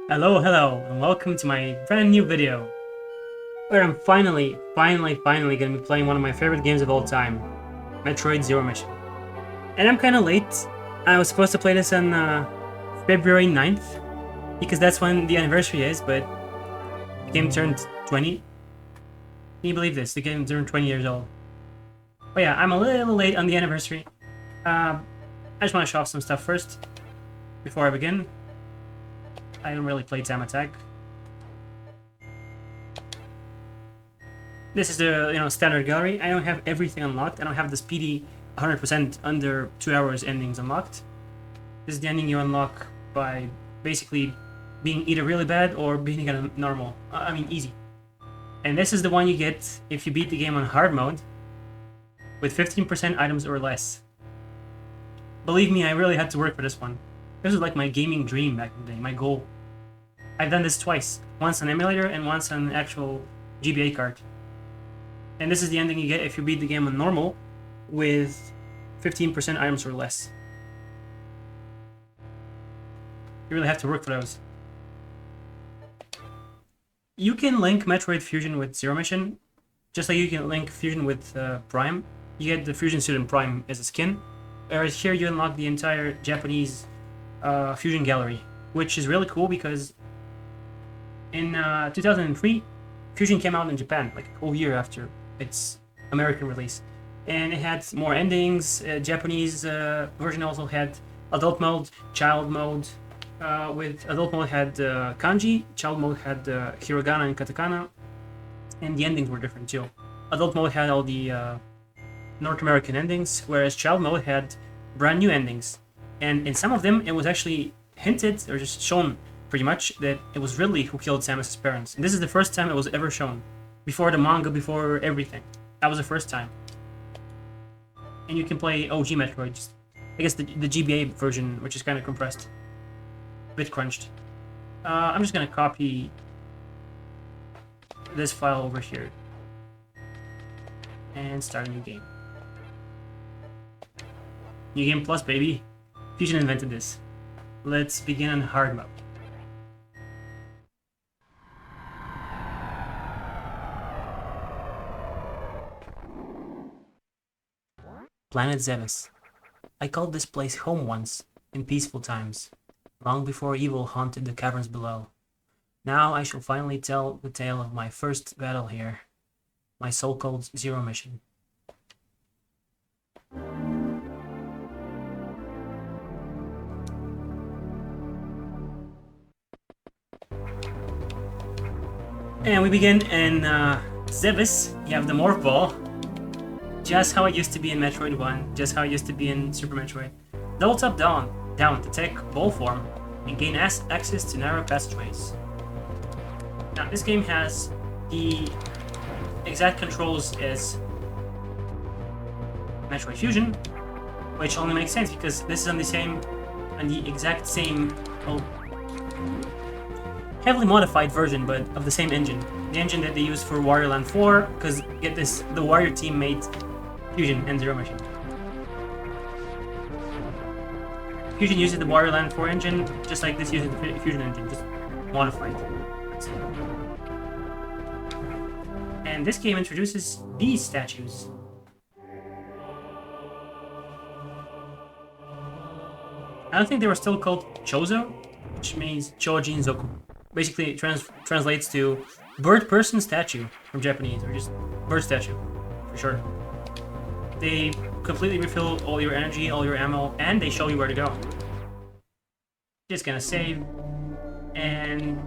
Hello, and welcome to my brand new video, where I'm finally gonna be playing one of my favorite games of all time, Metroid Zero Mission. And I'm kinda late. I was supposed to play this on February 9th, because that's when the anniversary is, but the game turned 20. Can you believe this? The game turned 20 years old. But yeah, I'm a little late on the anniversary. I just want to show off some stuff first, before I begin. I don't really play Time Attack. This is the standard gallery. I don't have everything unlocked. I don't have the speedy 100% under 2 hours endings unlocked. This is the ending you unlock by basically being either really bad or beating it on normal. I mean easy. And this is the one you get if you beat the game on hard mode with 15% items or less. Believe me, I really had to work for this one. This was like my gaming dream back in the day, my goal. I've done this twice. Once on emulator and once on actual GBA card. And this is the ending you get if you beat the game on normal with 15% items or less. You really have to work for those. You can link Metroid Fusion with Zero Mission, just like you can link Fusion with Prime. You get the Fusion Suit in Prime as a skin, whereas here you unlock the entire Japanese Fusion Gallery, which is really cool because in 2003, Fusion came out in Japan, like a whole year after its American release. And it had more endings. Japanese version also had adult mode, child mode. With adult mode had kanji, child mode had hiragana and katakana, and the endings were different too. Adult mode had all the North American endings, whereas child mode had brand new endings. And in some of them, it was actually hinted or just shown pretty much that it was Ridley who killed Samus's parents. And this is the first time it was ever shown. Before the manga, before everything. That was the first time. And you can play OG Metroid, just, I guess the GBA version, which is kind of compressed. A bit crunched. I'm just gonna copy this file over here. And start a new game. New Game Plus, baby. Fusion invented this. Let's begin on hard mode. Planet Zevis. I called this place home once, in peaceful times, long before evil haunted the caverns below. Now I shall finally tell the tale of my first battle here, my so-called Zero Mission. And we begin in Zevis. You have the Morph Ball. Just how it used to be in Metroid 1, just how it used to be in Super Metroid. Double tap down to take ball form and gain access to narrow passageways. Now this game has the exact controls as Metroid Fusion, which only makes sense because this is on the exact same, heavily modified version, but of the same engine. The engine that they used for Wario Land 4, because get this, the Wario team made Fusion and Zero Mission. Fusion uses the Wario Land 4 engine, just like this uses the Fusion engine, just modified. And this game introduces these statues. I don't think they were still called Chozo, which means Chojin Zoku. Basically, it translates to bird person statue from Japanese, or just bird statue, for sure. They completely refill all your energy, all your ammo, and they show you where to go. Just gonna save and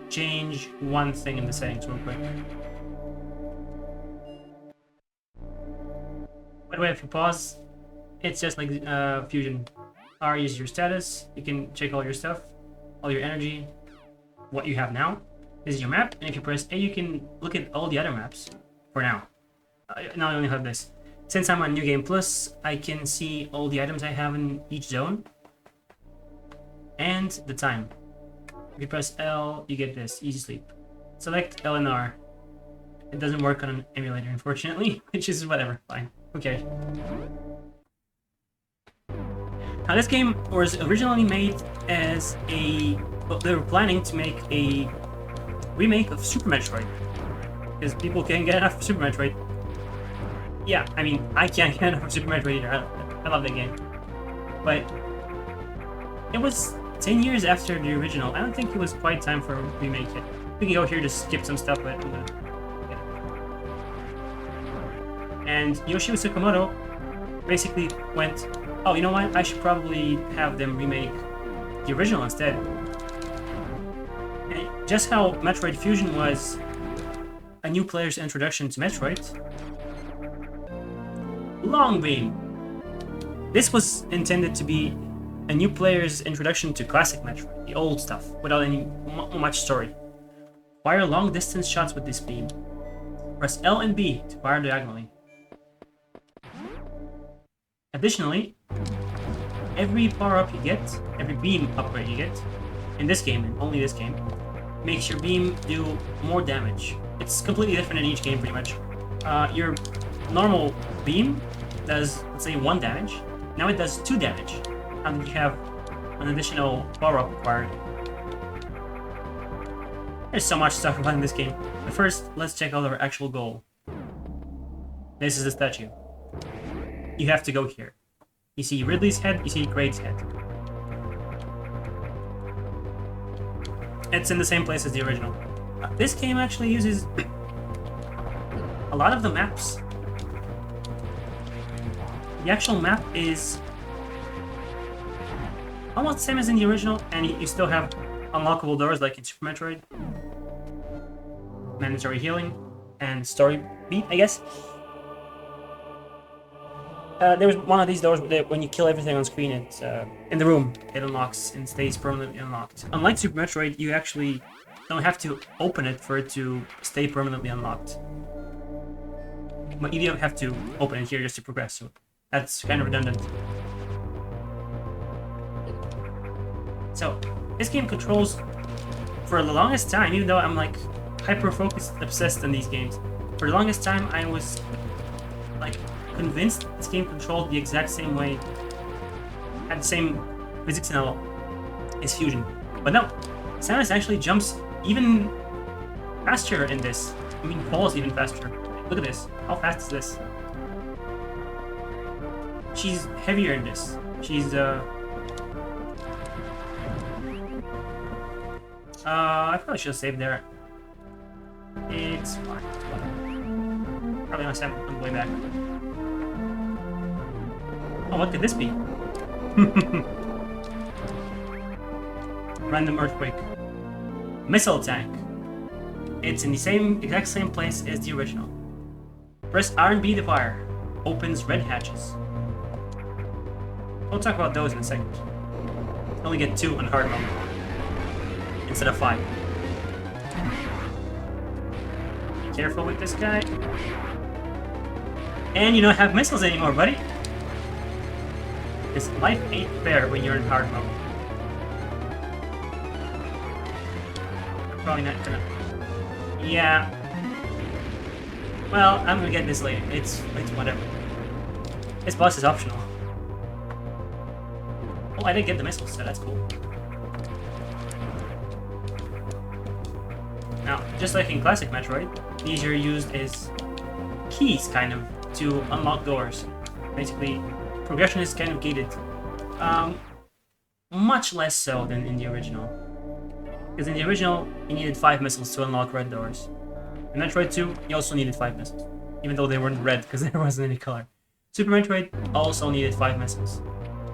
change one thing in the settings real quick. By the way, if you pause, it's just like Fusion. R is your status. You can check all your stuff, all your energy, what you have now. This is your map, and if you press A, you can look at all the other maps for now. Now I only have this. Since I'm on New Game Plus, I can see all the items I have in each zone and the time. If you press L, you get this, Easy Sleep. Select L and R. It doesn't work on an emulator, unfortunately, which is whatever, fine. Okay. Now, this game was originally made as a... Well, they were planning to make a remake of Super Metroid. Because people can't get enough of Super Metroid. Yeah, I mean, I can't get enough of Super Metroid either. I love that game. But it was 10 years after the original. I don't think it was quite time for a remake yet. We can go here to skip some stuff, but I'm gonna... And Yoshio Tsukamoto basically went, oh, you know what? I should probably have them remake the original instead. And just how Metroid Fusion was a new player's introduction to Metroid, Long Beam. This was intended to be a new player's introduction to classic Metroid, the old stuff, without any much story. Fire long distance shots with this beam. Press L and B to fire diagonally. Additionally, every power-up you get, every beam upgrade you get, in this game, and only this game, makes your beam do more damage. It's completely different in each game, pretty much. Your normal beam does, let's say, 1 damage. Now it does 2 damage, and you have an additional power-up required. There's so much to talk about in this game. But first, let's check out our actual goal. This is the statue. You have to go here. You see Ridley's head, you see Craig's head. It's in the same place as the original. This game actually uses a lot of the maps. The actual map is almost the same as in the original, and you still have unlockable doors like in Super Metroid. Mandatory healing and story beat, I guess. There was one of these doors that when you kill everything on screen, it in the room, it unlocks and stays permanently unlocked. Unlike Super Metroid, you actually don't have to open it for it to stay permanently unlocked. But you don't have to open it here just to progress, so that's kind of redundant. So, this game controls, for the longest time, even though I'm like hyper-focused, obsessed on these games, for the longest time I was like convinced this game controlled the exact same way, had the same physics and all as Fusion. But no, Samus actually jumps even faster in this. I mean, falls even faster. Look at this. How fast is this? She's heavier in this. She's, I probably should have saved there. It's fine. Probably gonna save on the way back. Oh, what could this be? Random earthquake. Missile tank. It's in the exact same place as the original. Press R and B to fire. Opens red hatches. We'll talk about those in a second. Only get 2 on hard mode instead of 5. Be careful with this guy. And you don't have missiles anymore, buddy. This life ain't fair when you're in hard mode. I'm probably not gonna... Yeah. Well, I'm gonna get this later. It's whatever. This boss is optional. Oh, I did get the missiles, so that's cool. Now, just like in classic Metroid, these are used as keys, kind of, to unlock doors. Basically, progression is kind of gated. Much less so than in the original. Because in the original, you needed 5 missiles to unlock red doors. In Metroid 2, you also needed 5 missiles. Even though they weren't red, because there wasn't any color. Super Metroid also needed 5 missiles.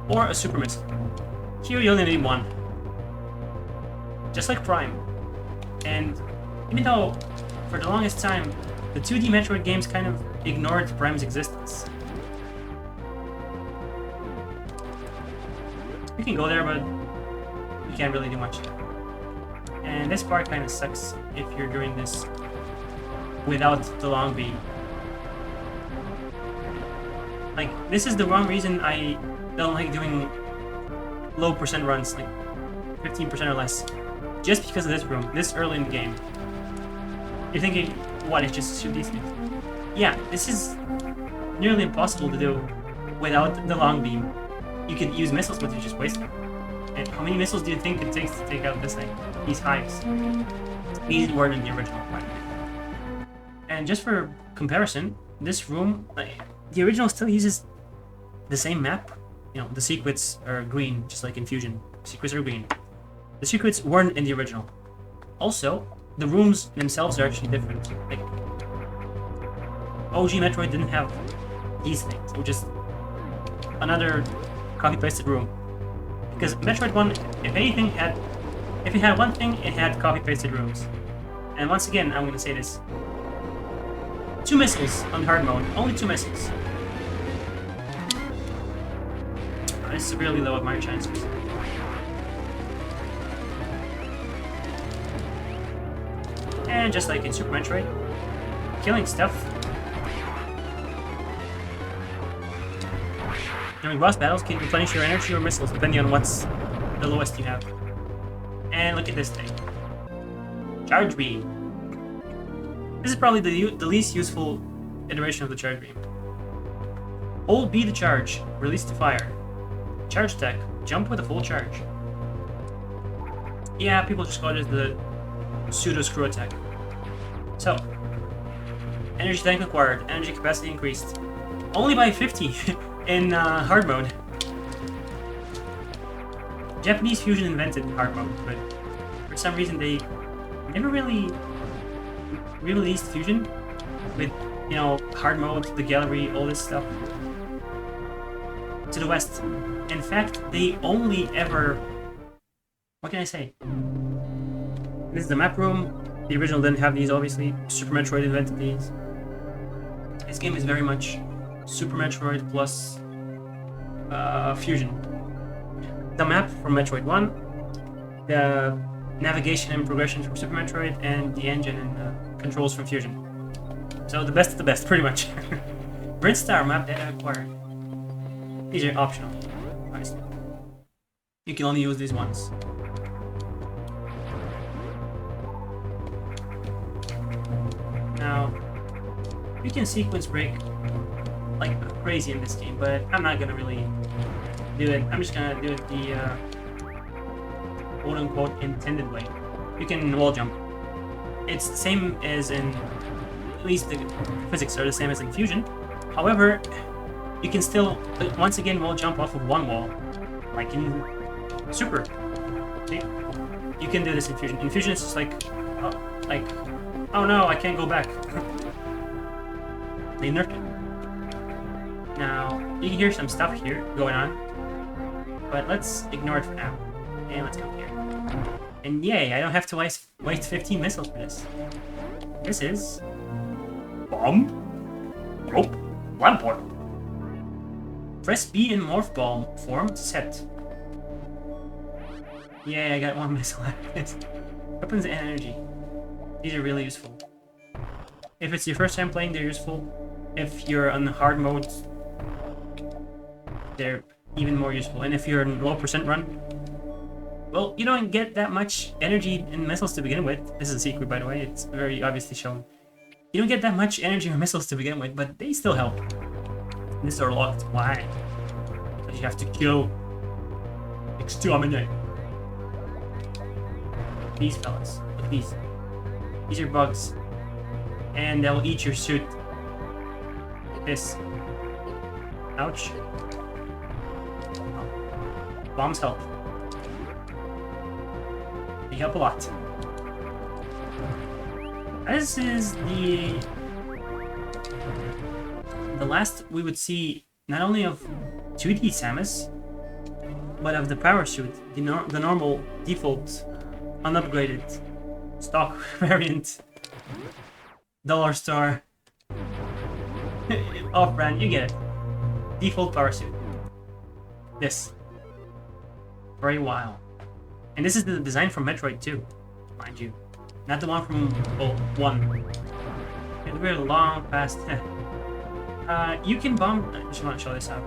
Or a super missile. Here you only need 1. Just like Prime. And even though, for the longest time, the 2D Metroid games kind of ignored Prime's existence. You can go there, but you can't really do much. And this part kind of sucks if you're doing this without the long beam. Like, this is the wrong reason I don't like doing low percent runs, like 15% or less. Just because of this room, this early in the game. You're thinking, what, it's just shoot these things? Yeah, this is nearly impossible to do without the long beam. you could use missiles, but you just waste them. And how many missiles do you think it takes to take out this thing? These hives. These weren't in the original one. And just for comparison, this room, the original still uses the same map. You know, the secrets are green, just like in Fusion. Secrets are green. The secrets weren't in the original. Also, the rooms themselves are actually different. Like, OG Metroid didn't have these things. It was just another copy-pasted room. Because Metroid 1, if it had one thing, it had copy-pasted rooms. And once again, I'm gonna say this. 2 missiles on hard mode. Only 2 missiles. This is really low at my chances. And just like in Super Metroid, killing stuff during boss battles can replenish your energy or missiles depending on what's the lowest you have. And look at this thing. Charge Beam. This is probably the least useful iteration of the Charge Beam. Hold B to charge, release to fire. Charge attack, jump with a full charge. Yeah, people just call it the pseudo screw attack. So, energy tank acquired, energy capacity increased. Only by 50 in hard mode. Japanese Fusion invented hard mode, but for some reason they never really released Fusion with, you know, hard mode, the gallery, all this stuff to the West. In fact, they only ever... What can I say? This is the map room. The original didn't have these, obviously. Super Metroid invented these. This game is very much Super Metroid plus Fusion. The map from Metroid 1, the navigation and progression from Super Metroid, and the engine and controls from Fusion. So the best of the best, pretty much. Brinstar Map Data acquired. These are optional, obviously. You can only use these once. Now, you can sequence break like crazy in this game, but I'm not gonna really do it. I'm just gonna do it the quote-unquote intended way. You can wall jump. It's the same as in, at least the physics are the same as in Fusion. However, you can still, once again, wall jump off of one wall, like in Super. See? You can do this in Fusion. In Fusion, it's just like, oh no, I can't go back. They nerfed it. Now, you can hear some stuff here going on, but let's ignore it for now. And let's come here. And yay, I don't have to waste 15 missiles for this. This is... Bomb? Rope? Land portal. Press B in Morph Ball form to set. Yay, I got 1 missile out of it. Weapons and energy. These are really useful. If it's your first time playing, they're useful. If you're on hard mode, they're even more useful. And if you're in low percent run, well, you don't get that much energy and missiles to begin with. This is a secret, by the way. It's very obviously shown. You don't get that much energy or missiles to begin with, but they still help. These are locked. Why? Because you have to kill. Exterminate. These fellas. Look, these. These are bugs. And they'll eat your suit. This. Ouch. Oh. Bombs help. They help a lot. This is the last we would see not only of 2D Samus, but of the power suit, the normal default, unupgraded stock variant. Dollar store. Off-brand, you get it. Default power suit. This. For a while. And this is the design from Metroid 2, mind you. Not the one from 1. It's very long, fast. You can bomb... I just want to show this out.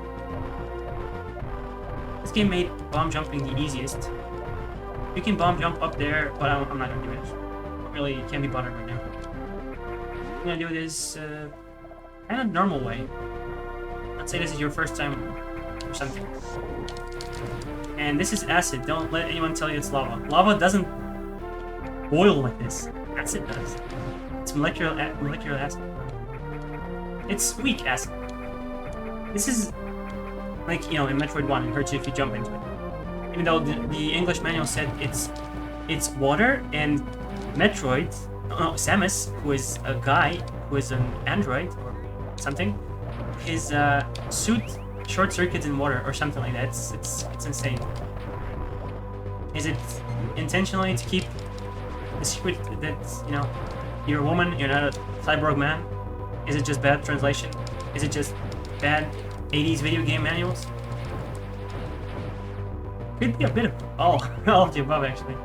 This game made bomb jumping the easiest. You can bomb jump up there, but I'm not going to do it. Really, can't be bothered right now. I'm going to do this kind of normal way. Let's say this is your first time or something. And this is acid. Don't let anyone tell you it's lava. Lava doesn't boil like this. Acid does. It's molecular acid. It's weak acid. This is like, you know, in Metroid 1, it hurts you if you jump into it. Even though the English manual said it's water, and Metroid, Samus, who is a guy, who is an android or something, his suit short circuits in water or something like that. It's insane. Is it intentionally to keep the secret that, you know, you're a woman, you're not a cyborg man? Is it just bad translation? Is it just bad 80s video game manuals? Could be a bit of all of the above, actually.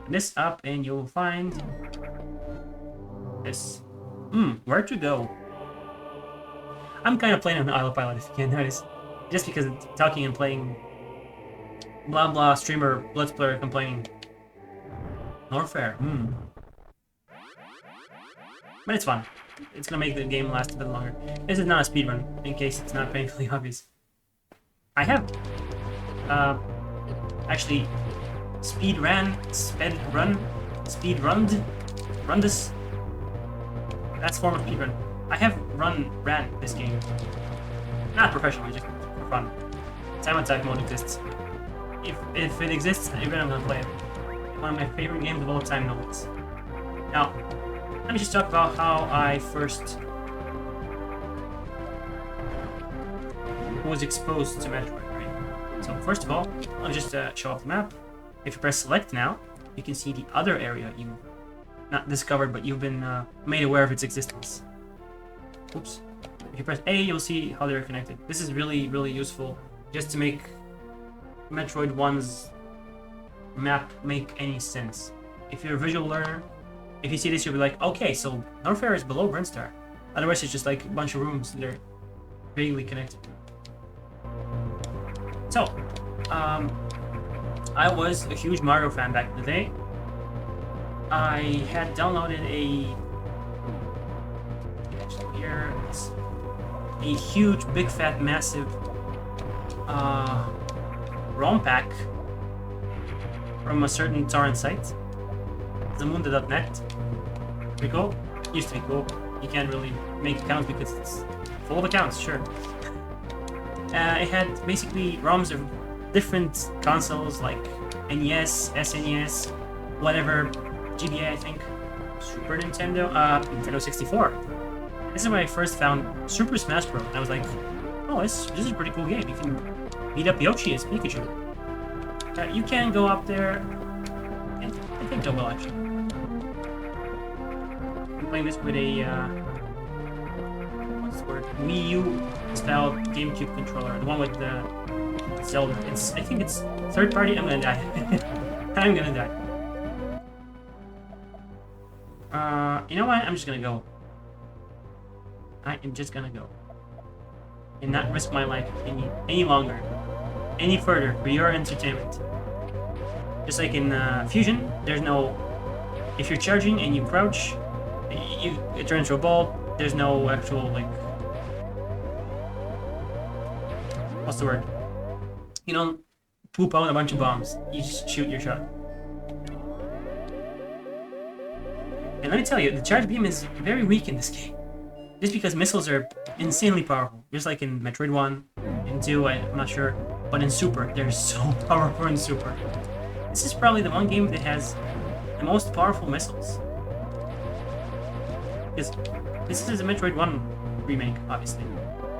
This up and you'll find this. Where to go? I'm kind of playing on autopilot, if you can't notice. Just because I'm talking and playing blah blah streamer let's player complaining. Norfair, But it's fun. It's gonna make the game last a bit longer. This is not a speedrun, in case it's not painfully obvious. I have actually run this. That's form of speedrun. I have ran this game. Not professionally, just for fun. Time attack mode exists. If it exists, I'm gonna play it. One of my favorite games of all time, no less. Now, let me just talk about how I first was exposed to Metroid, right? So first of all, I'll just show off the map. If you press select now, you can see the other area you've not discovered, but you've been made aware of its existence. Oops. If you press A, you'll see how they're connected. This is really, really useful just to make Metroid 1's map make any sense. If you're a visual learner, if you see this, you'll be like, okay, so Norfair is below Brinstar. Otherwise, it's just like a bunch of rooms that are vaguely connected. So, I was a huge Mario fan back in the day. I had downloaded a huge, big, fat, massive ROM pack from a certain torrent site, Zamunda.net. Pretty cool. Used to be cool. You can't really make accounts because it's full of accounts, sure. It had basically ROMs of different consoles like NES, SNES, whatever, GBA I think, Super Nintendo, Nintendo 64. This is when I first found Super Smash Bros. And I was like, oh, this is a pretty cool game. You can beat up Yoshi as Pikachu. You can go up there, and I think I will actually. I'm playing this with a, what's the word? Wii U style GameCube controller, the one with the Zelda. I think it's third party. I'm gonna die. I'm gonna die. You know what? I'm just gonna go. I am just gonna go. And not risk my life any longer. Any further for your entertainment. Just like in Fusion, there's no... If you're charging and you crouch, it turns to a ball. There's no actual, like... What's the word? You don't poop out a bunch of bombs. You just shoot your shot. And let me tell you, the charge beam is very weak in this game. Just because missiles are insanely powerful. Just like in Metroid 1, in 2, I'm not sure. But in Super, they're so powerful in Super. This is probably the one game that has the most powerful missiles. Because this is a Metroid 1 remake, obviously.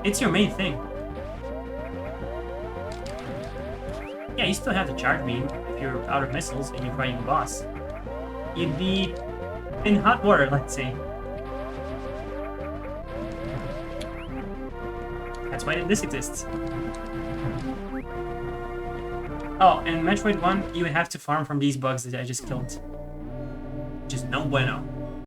It's your main thing. Yeah, you still have the charge beam if you're out of missiles and you're fighting a boss. You'd be in hot water, let's say. That's why this exists. Oh, in Metroid 1, you would have to farm from these bugs that I just killed. Just no bueno.